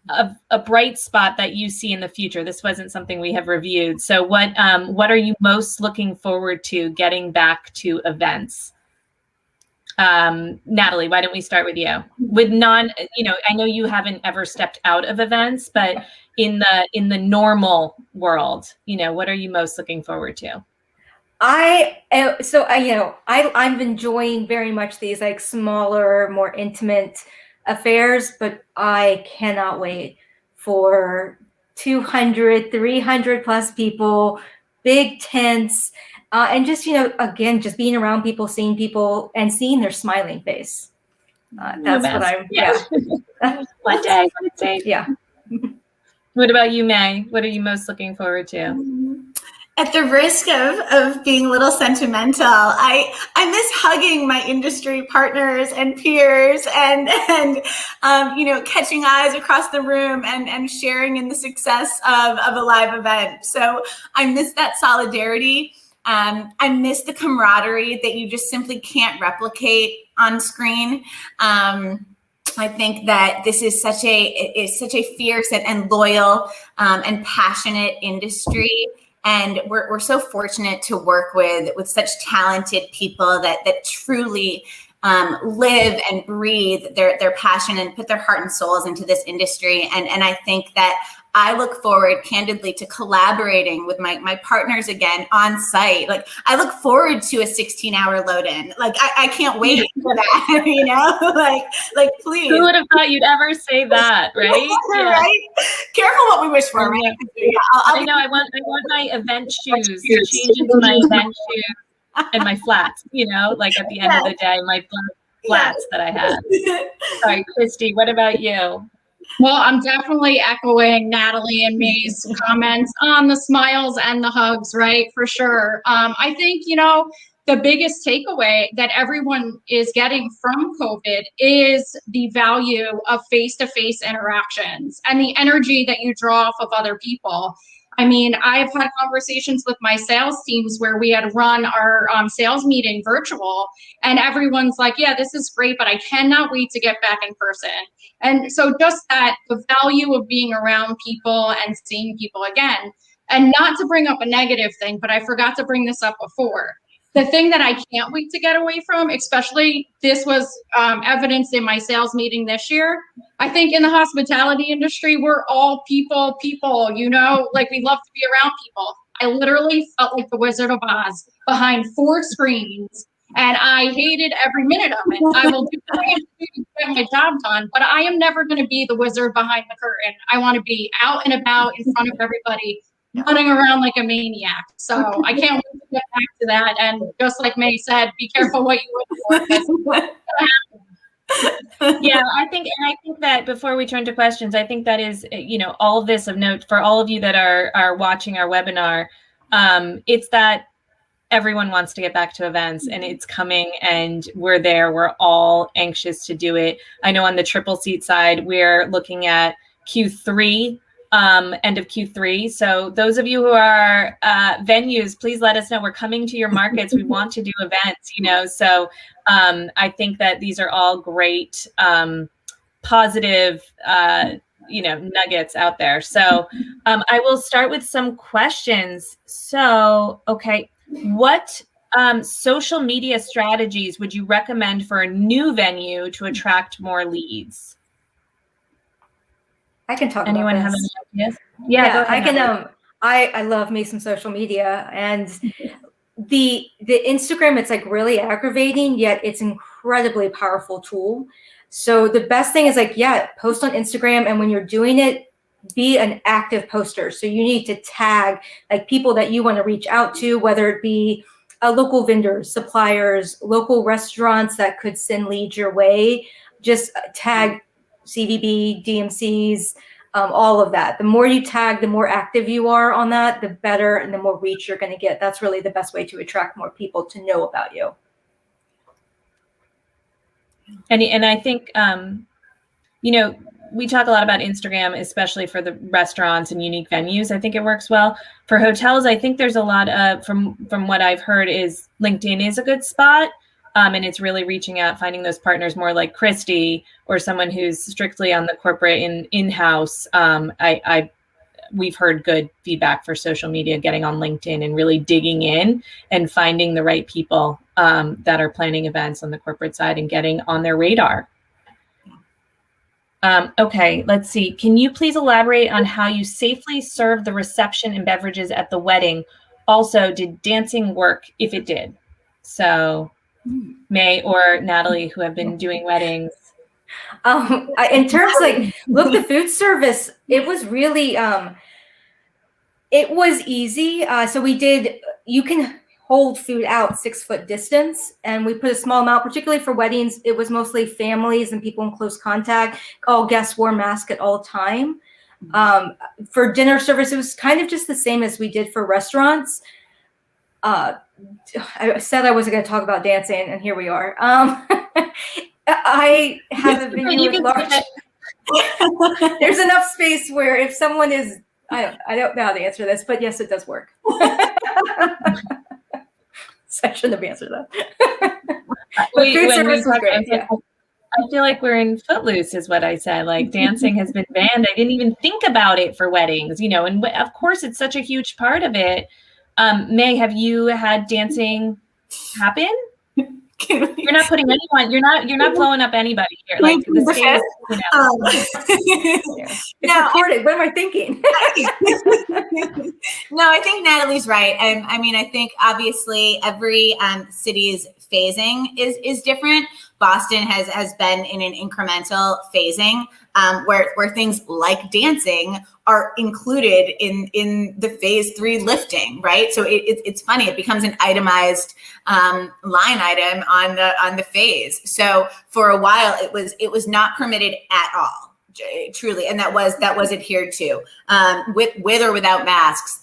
[SPEAKER 1] a bright spot that you see in the future. This wasn't something we have reviewed. So what are you most looking forward to getting back to events? Natalie, why don't we start with you? With I know you haven't ever stepped out of events, but in the normal world, what are you most looking forward to?
[SPEAKER 3] I'm enjoying very much these like smaller, more intimate affairs, but I cannot wait for 200, 300 plus people, big tents, and just, again, just being around people, seeing people and seeing their smiling face. That's what I'm,
[SPEAKER 1] One day.
[SPEAKER 3] Yeah.
[SPEAKER 1] What about you, May? What are you most looking forward to?
[SPEAKER 4] At the risk of being a little sentimental, I miss hugging my industry partners and peers and catching eyes across the room and sharing in the success of a live event. So I miss that solidarity. I miss the camaraderie that you just simply can't replicate on screen. I think that this is such a fierce and loyal and passionate industry. And we're so fortunate to work with such talented people that truly live and breathe their passion and put their heart and souls into this industry. And I think that I look forward candidly to collaborating with my partners again on site. Like I look forward to a 16-hour load in. Like I can't wait for that, like please.
[SPEAKER 1] Who would have thought you'd ever say that, right?
[SPEAKER 4] Yeah. Right? Careful what we wish for, right?
[SPEAKER 1] Yeah. I know. I want my event shoes to change into my event shoes and my flats, like at the end of the day, my flats that I have. Sorry, Kristi, what about you?
[SPEAKER 2] Well, I'm definitely echoing Natalie and May's comments on the smiles and the hugs, right? For sure. I think, the biggest takeaway that everyone is getting from COVID is the value of face-to-face interactions and the energy that you draw off of other people. I mean, I've had conversations with my sales teams where we had run our sales meeting virtual, and everyone's like, yeah, this is great, but I cannot wait to get back in person. And so just that, the value of being around people and seeing people again, and not to bring up a negative thing, but I forgot to bring this up before. The thing that I can't wait to get away from, especially this was evidenced in my sales meeting this year. I think in the hospitality industry, we're all people, like we love to be around people. I literally felt like the Wizard of Oz behind 4 screens, and I hated every minute of it. I will do what I have to do to get my job done, but I am never going to be the wizard behind the curtain. I want to be out and about in front of everybody, running around like a maniac. So I can't wait to get back to that. And just like May said, be careful what you wish for.
[SPEAKER 1] Yeah, I think that before we turn to questions, I think that is, all of this of note for all of you that are watching our webinar. It's that everyone wants to get back to events, and it's coming, and we're there. We're all anxious to do it. I know on the Tripleseat side, we're looking at Q3. End of Q3. So those of you who are venues, please let us know. We're coming to your markets. We want to do events, So I think that these are all great, positive, nuggets out there. So I will start with some questions. So, okay. What social media strategies would you recommend for a new venue to attract more leads?
[SPEAKER 3] I can talk
[SPEAKER 1] Anyone
[SPEAKER 3] about
[SPEAKER 1] have
[SPEAKER 3] this.
[SPEAKER 1] any ideas? Yeah, go ahead,
[SPEAKER 3] I can. I love me some social media, and the Instagram. It's like really aggravating, yet it's incredibly powerful tool. So the best thing is post on Instagram, and when you're doing it, be an active poster. So you need to tag like people that you want to reach out to, whether it be local vendors, suppliers, local restaurants that could send leads your way. Just tag CVB, DMCs, all of that. The more you tag, the more active you are on that, the better and the more reach you're going to get. That's really the best way to attract more people to know about you.
[SPEAKER 1] And I think, we talk a lot about Instagram, especially for the restaurants and unique venues. I think it works well. For hotels, I think there's a lot of, from what I've heard, is LinkedIn is a good spot. And it's really reaching out, finding those partners more like Kristi or someone who's strictly on the corporate in-house. We've heard good feedback for social media, getting on LinkedIn and really digging in and finding the right people that are planning events on the corporate side and getting on their radar. Okay, let's see. Can you please elaborate on how you safely serve the reception and beverages at the wedding? Also, did dancing work if it did? So May or Natalie, who have been doing weddings.
[SPEAKER 3] In terms look, the food service, it was really, it was easy. So you can hold food out 6 foot distance, and we put a small amount, particularly for weddings. It was mostly families and people in close contact. All guests wore masks at all time. For dinner service, it was kind of just the same as we did for restaurants. I said I wasn't going to talk about dancing, and here we are. I have a venue with large. There's enough space where if someone is, I don't know how to answer this, but yes, it does work. So I shouldn't have answered that. Food service was great. Yeah.
[SPEAKER 1] I feel like we're in Footloose is what I said. Like dancing has been banned. I didn't even think about it for weddings, and of course it's such a huge part of it. May, have you had dancing happen? You're not putting anyone. You're not blowing up anybody here. Like the space,
[SPEAKER 3] It's recorded. What am I thinking?
[SPEAKER 4] No, I think Natalie's right. I mean, I think obviously every city's phasing is different. Boston has been in an incremental phasing where things like dancing are included in the phase 3 lifting, right? So it's funny. It becomes an itemized line item on the phase. So for a while, it was not permitted at all, truly, and that was adhered to with or without masks.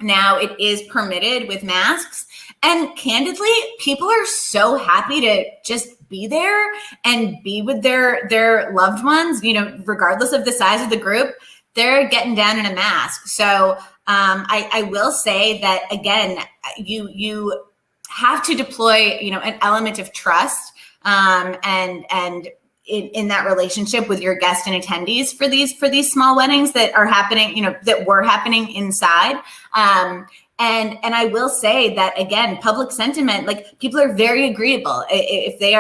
[SPEAKER 4] Now it is permitted with masks. And candidly, people are so happy to just be there and be with their loved ones, regardless of the size of the group, they're getting down in a mask. So I will say that, again, you have to deploy, an element of trust and in that relationship with your guests and attendees for these small weddings that are happening, that were happening inside. And I will say that, again, public sentiment, like people are very agreeable. If they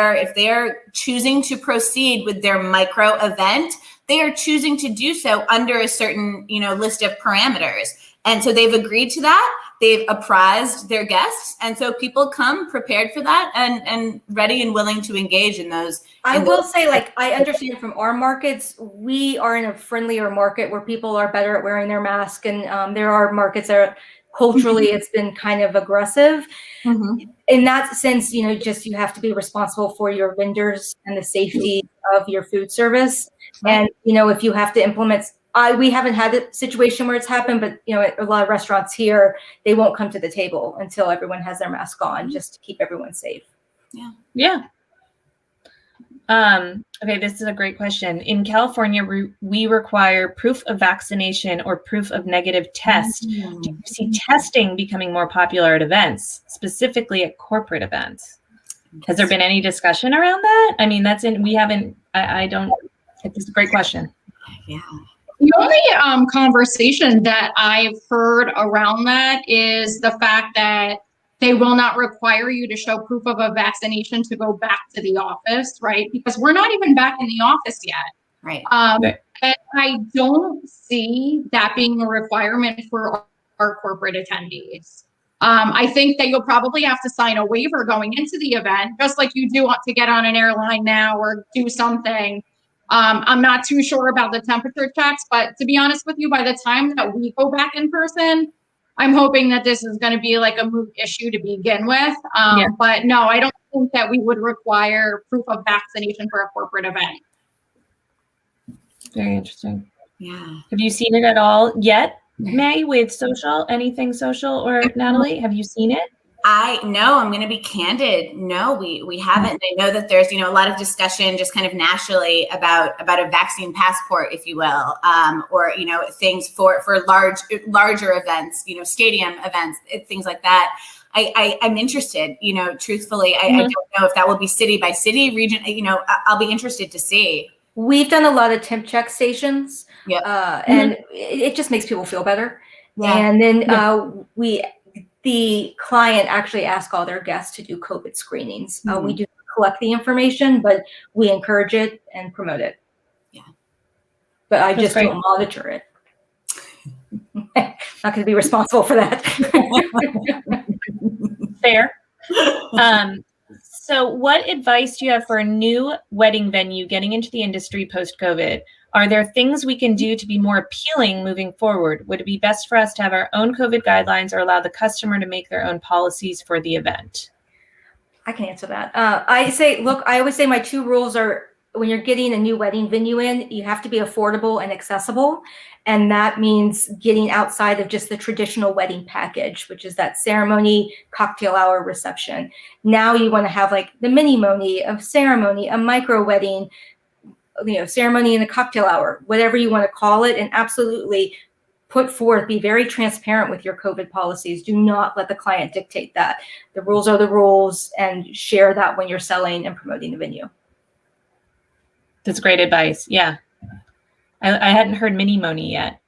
[SPEAKER 4] are choosing to proceed with their micro event, they are choosing to do so under a certain, list of parameters. And so they've agreed to that. They've apprised their guests. And so people come prepared for that and ready and willing to engage in those.
[SPEAKER 3] I will say, I understand from our markets, we are in a friendlier market where people are better at wearing their mask. And there are markets that are, culturally, it's been kind of aggressive. Mm-hmm. In that sense, you have to be responsible for your vendors and the safety of your food service. Right. And, if you have to implement, we haven't had a situation where it's happened, but, a lot of restaurants here, they won't come to the table until everyone has their mask on, just to keep everyone safe.
[SPEAKER 4] Yeah.
[SPEAKER 1] Yeah. Okay, this is a great question. In California, we require proof of vaccination or proof of negative test. Do you see testing becoming more popular at events, specifically at corporate events? Has there been any discussion around that? I mean, it's a great question.
[SPEAKER 4] Yeah.
[SPEAKER 2] The only conversation that I've heard around that is the fact that they will not require you to show proof of a vaccination to go back to the office, right? Because we're not even back in the office yet.
[SPEAKER 4] Right.
[SPEAKER 2] And I don't see that being a requirement for our corporate attendees. I think that you'll probably have to sign a waiver going into the event, just like you do want to get on an airline now or do something. I'm not too sure about the temperature checks, but to be honest with you, by the time that we go back in person, I'm hoping that this is going to be like a moot issue to begin with. But no, I don't think that we would require proof of vaccination for a corporate event.
[SPEAKER 1] Very interesting.
[SPEAKER 4] Yeah.
[SPEAKER 1] Have you seen it at all yet, May, with social, anything social, or Natalie? Have you seen it?
[SPEAKER 4] I'm going to be candid. No, we haven't. I know that there's, a lot of discussion just kind of nationally about a vaccine passport, if you will, or, things for larger events, stadium events, things like that. I'm interested, truthfully, I don't know if that will be city by city, region, I'll be interested to see.
[SPEAKER 3] We've done a lot of temp check stations,
[SPEAKER 4] and
[SPEAKER 3] and it just makes people feel better.
[SPEAKER 4] Yeah.
[SPEAKER 3] And then the client actually asks all their guests to do COVID screenings. We do collect the information, but we encourage it and promote it.
[SPEAKER 4] Yeah.
[SPEAKER 3] But I just don't monitor it. Not going to be responsible for that.
[SPEAKER 1] Fair. So what advice do you have for a new wedding venue getting into the industry post-COVID? Are there things we can do to be more appealing moving forward? Would it be best for us to have our own COVID guidelines or allow the customer to make their own policies for the event?
[SPEAKER 3] I can answer that. I always say my 2 rules are, when you're getting a new wedding venue in, you have to be affordable and accessible. And that means getting outside of just the traditional wedding package, which is that ceremony, cocktail hour, reception. Now you want to have like the mini-moni, a ceremony, a micro wedding, ceremony and a cocktail hour, whatever you want to call it. And absolutely put forth, be very transparent with your COVID policies. Do not let the client dictate that. The rules are the rules, and share that when you're selling and promoting the venue.
[SPEAKER 1] That's great advice. Yeah. I hadn't heard mini-moni yet.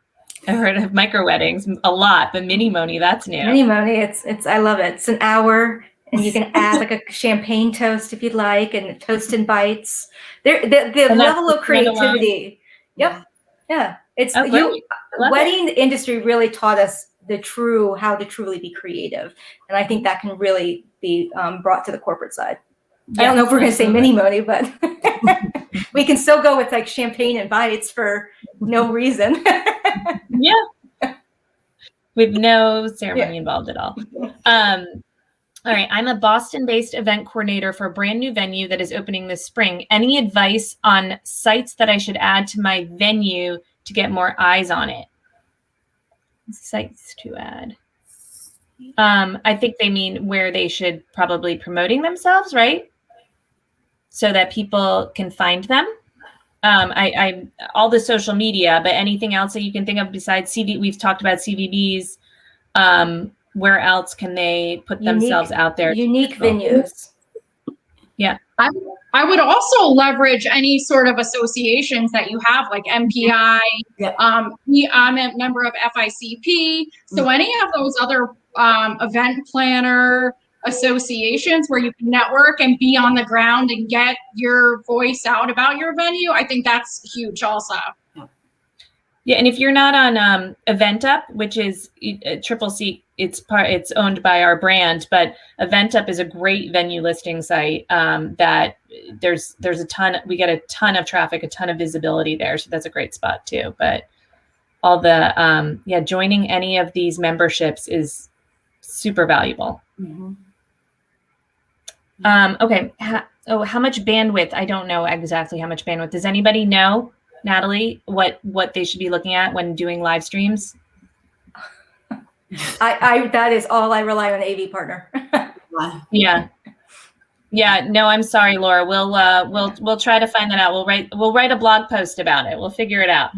[SPEAKER 1] I heard of micro weddings a lot, but mini-moni, that's new.
[SPEAKER 3] Mini-moni, it's I love it. It's an hour, and you can add like a champagne toast if you'd like, and toast and bites. The level of creativity. Yep. Yeah. It's wedding industry really taught us how to truly be creative. And I think that can really be brought to the corporate side. Yeah, I don't know if we're going to say mini-moni, but we can still go with like champagne and bites for no reason.
[SPEAKER 1] Yeah. With no ceremony involved at all. All right. I'm a Boston-based event coordinator for a brand new venue that is opening this spring. Any advice on sites that I should add to my venue to get more eyes on it? Sites to add. I think they mean where they should probably promoting themselves, right? So that people can find them. I all the social media, but anything else that you can think of besides CV? We've talked about CVBs. Where else can they put themselves out there?
[SPEAKER 3] Unique venues.
[SPEAKER 1] Yeah.
[SPEAKER 2] I would also leverage any sort of associations that you have, like MPI.
[SPEAKER 3] Yep.
[SPEAKER 2] I'm a member of FICP. So any of those other event planner associations where you can network and be on the ground and get your voice out about your venue, I think that's huge also.
[SPEAKER 1] Yeah, and if you're not on EventUp, which is Tripleseat, it's owned by our brand, but EventUp is a great venue listing site that there's a ton. We get a ton of traffic, a ton of visibility there, so that's a great spot too. But all the joining any of these memberships is super valuable.
[SPEAKER 3] Mm-hmm.
[SPEAKER 1] Okay. How much bandwidth? I don't know exactly how much bandwidth. Does anybody know, Natalie, what they should be looking at when doing live streams?
[SPEAKER 3] That is all I rely on AV partner.
[SPEAKER 1] Yeah. No, I'm sorry, Laura. We'll try to find that out. We'll write a blog post about it. We'll figure it out.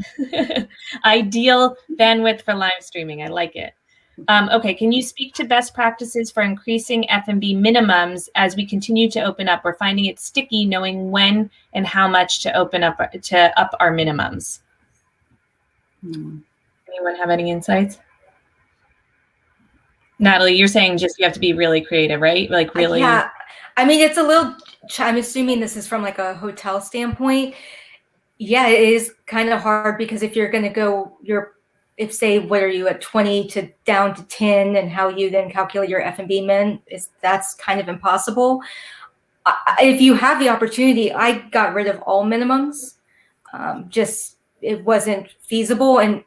[SPEAKER 1] Ideal bandwidth for live streaming. I like it. Okay, can you speak to best practices for increasing F&B minimums as we continue to open up? We're finding it sticky knowing when and how much to up our minimums. Anyone have any insights? Natalie, you're saying just you have to be really creative, right? Like really.
[SPEAKER 3] Yeah, I mean, it's a little, I'm assuming this is from like a hotel standpoint. Yeah, it is kind of hard because if you're going to go, if say, what are you at 20 to down to 10 and how you then calculate your F&B min, that's kind of impossible. If you have the opportunity, I got rid of all minimums. It wasn't feasible. And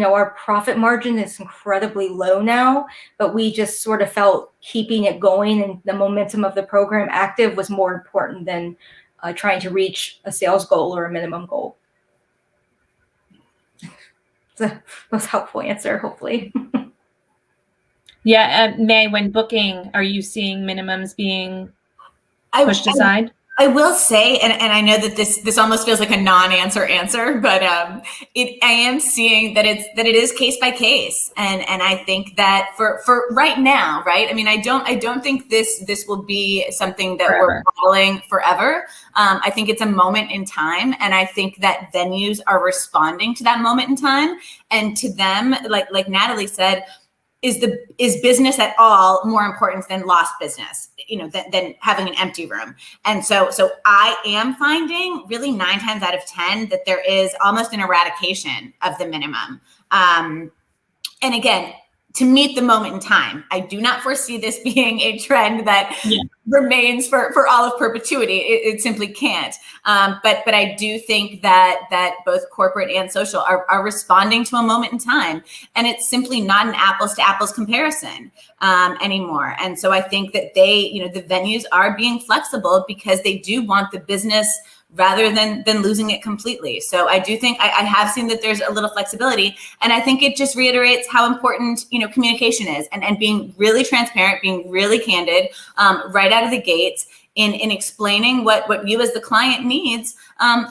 [SPEAKER 3] our profit margin is incredibly low now, but we just sort of felt keeping it going and the momentum of the program active was more important than trying to reach a sales goal or a minimum goal. It's the most helpful answer, hopefully.
[SPEAKER 1] Yeah, May, when booking, are you seeing minimums being pushed aside?
[SPEAKER 4] I will say, and I know that this almost feels like a non-answer answer, but I am seeing that it is case by case, and I think that for right now, right? I mean, I don't think this will be something that we're modeling forever. I think it's a moment in time, and I think that venues are responding to that moment in time, and to them, like Natalie said, is business at all more important than lost business, than having an empty room? And so I am finding really 9 times out of 10 that there is almost an eradication of the minimum. And again, to meet the moment in time. I do not foresee this being a trend that remains for all of perpetuity. It simply can't. But I do think that both corporate and social are responding to a moment in time, and it's simply not an apples to apples comparison anymore. And so I think that the venues are being flexible because they do want the business rather than losing it completely. So I do think I have seen that there's a little flexibility, and I think it just reiterates how important communication is, and being really transparent, being really candid right out of the gates in explaining what you as the client needs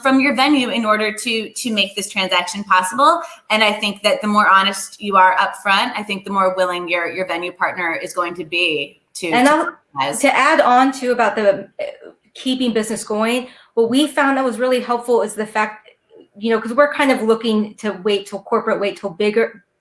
[SPEAKER 4] from your venue in order to make this transaction possible. And I think that the more honest you are up front, I think the more willing your venue partner is going to be to
[SPEAKER 3] add on to about the keeping business going. What we found that was really helpful is the fact, because we're kind of looking to wait till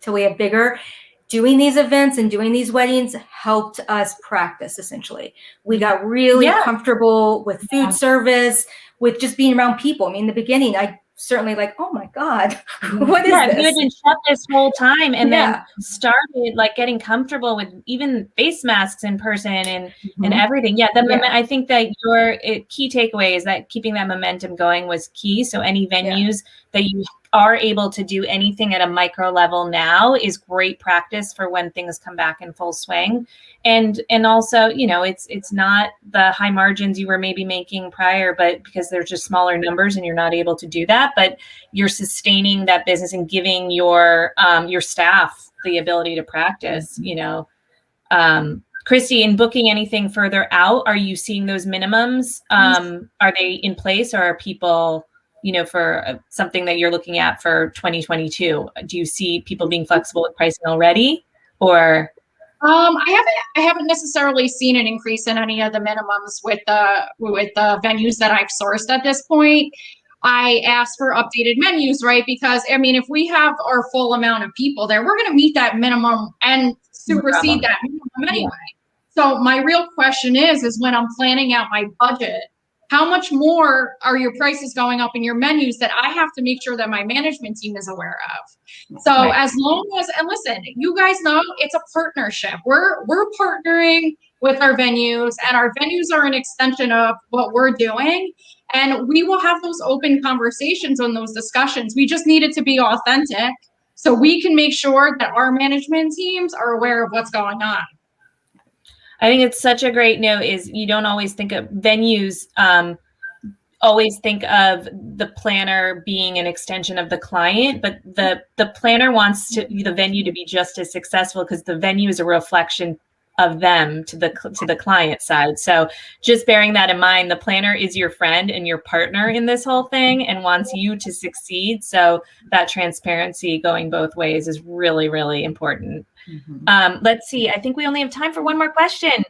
[SPEAKER 3] we have bigger. Doing these events and doing these weddings helped us practice, essentially. We got really comfortable with food service, with just being around people. I mean, in the beginning, I certainly oh my God, what is this?
[SPEAKER 1] You had been shut this whole time, and then started getting comfortable with even face masks in person and everything. I think that your key takeaway is that keeping that momentum going was key. So any venues that you are able to do anything at a micro level now is great practice for when things come back in full swing. And also, it's not the high margins you were maybe making prior, but because there's just smaller numbers and you're not able to do that, but you're sustaining that business and giving your staff the ability to practice, Kristi, in booking anything further out, are you seeing those minimums? Are they in place, or are people, for something that you're looking at for 2022? Do you see people being flexible with pricing already, or?
[SPEAKER 2] I haven't necessarily seen an increase in any of the minimums with the venues that I've sourced at this point. I asked for updated menus, right? Because if we have our full amount of people there, we're going to meet that minimum and supersede that minimum anyway. So my real question is when I'm planning out my budget, how much more are your prices going up in your menus that I have to make sure that my management team is aware of? So as long as, and listen, you guys know it's a partnership. We're partnering with our venues, and our venues are an extension of what we're doing. And we will have those open conversations on those discussions. We just need it to be authentic so we can make sure that our management teams are aware of what's going on.
[SPEAKER 1] I think it's such a great note is you don't always think of venues, always think of the planner being an extension of the client, but the planner wants the venue to be just as successful because the venue is a reflection of them to the client side. So just bearing that in mind, the planner is your friend and your partner in this whole thing and wants you to succeed. So that transparency going both ways is really, really important. Let's see. I think we only have time for one more question.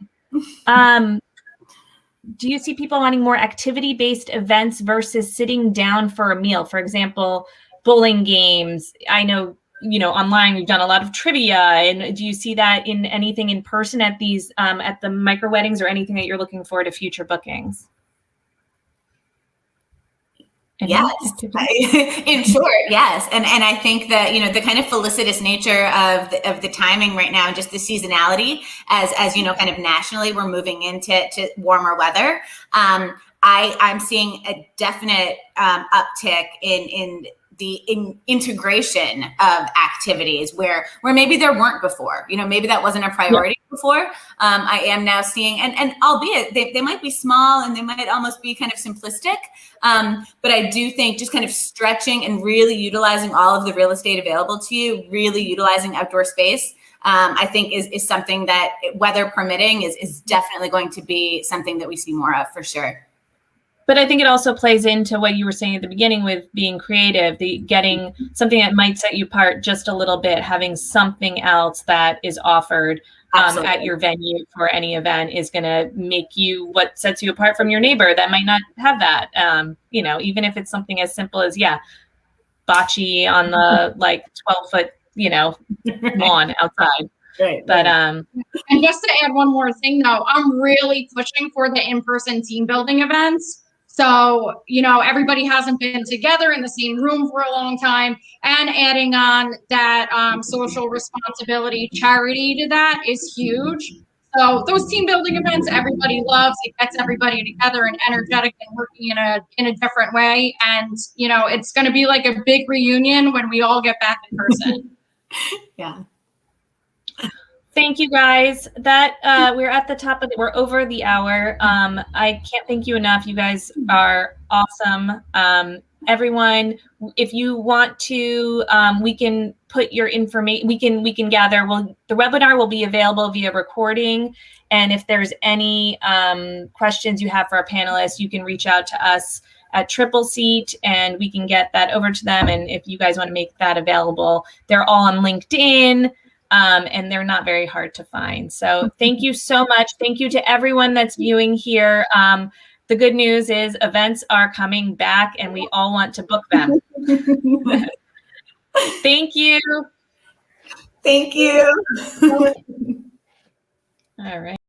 [SPEAKER 1] Do you see people wanting more activity-based events versus sitting down for a meal? For example, bowling games. I know, online we've done a lot of trivia. And do you see that in anything in person at these, at the micro weddings, or anything that you're looking forward to future bookings?
[SPEAKER 4] Yes, in short, yes. And I think that, the kind of felicitous nature of the timing right now, and just the seasonality as kind of nationally, we're moving into warmer weather. I'm seeing a definite uptick in the integration of activities where maybe there weren't before, maybe that wasn't a priority before. I am now seeing, and albeit they might be small and they might almost be kind of simplistic, but I do think just kind of stretching and really utilizing all of the real estate available to you, really utilizing outdoor space, I think is something that, weather permitting, is definitely going to be something that we see more of for sure.
[SPEAKER 1] But I think it also plays into what you were saying at the beginning with being creative, getting something that might set you apart just a little bit, having something else that is offered at your venue for any event is going to make you what sets you apart from your neighbor that might not have that. Even if it's something as simple as, bocce on the 12-foot, lawn outside.
[SPEAKER 4] Right.
[SPEAKER 1] But
[SPEAKER 2] And just to add one more thing, though, I'm really pushing for the in-person team building events. So, everybody hasn't been together in the same room for a long time, and adding on that social responsibility charity to that is huge. So those team building events, everybody loves. It gets everybody together and energetic and working in a different way. And, it's going to be like a big reunion when we all get back in person.
[SPEAKER 4] Yeah.
[SPEAKER 1] Thank you guys. That we're at the top of we're over the hour. I can't thank you enough. You guys are awesome. Everyone, if you want to, we can put your information. We can gather. The webinar will be available via recording. And if there's any questions you have for our panelists, you can reach out to us at Tripleseat, and we can get that over to them. And if you guys want to make that available, they're all on LinkedIn. And they're not very hard to find. So thank you so much. Thank you to everyone that's viewing here. The good news is events are coming back and we all want to book them. Thank you.
[SPEAKER 4] Thank you.
[SPEAKER 1] All right.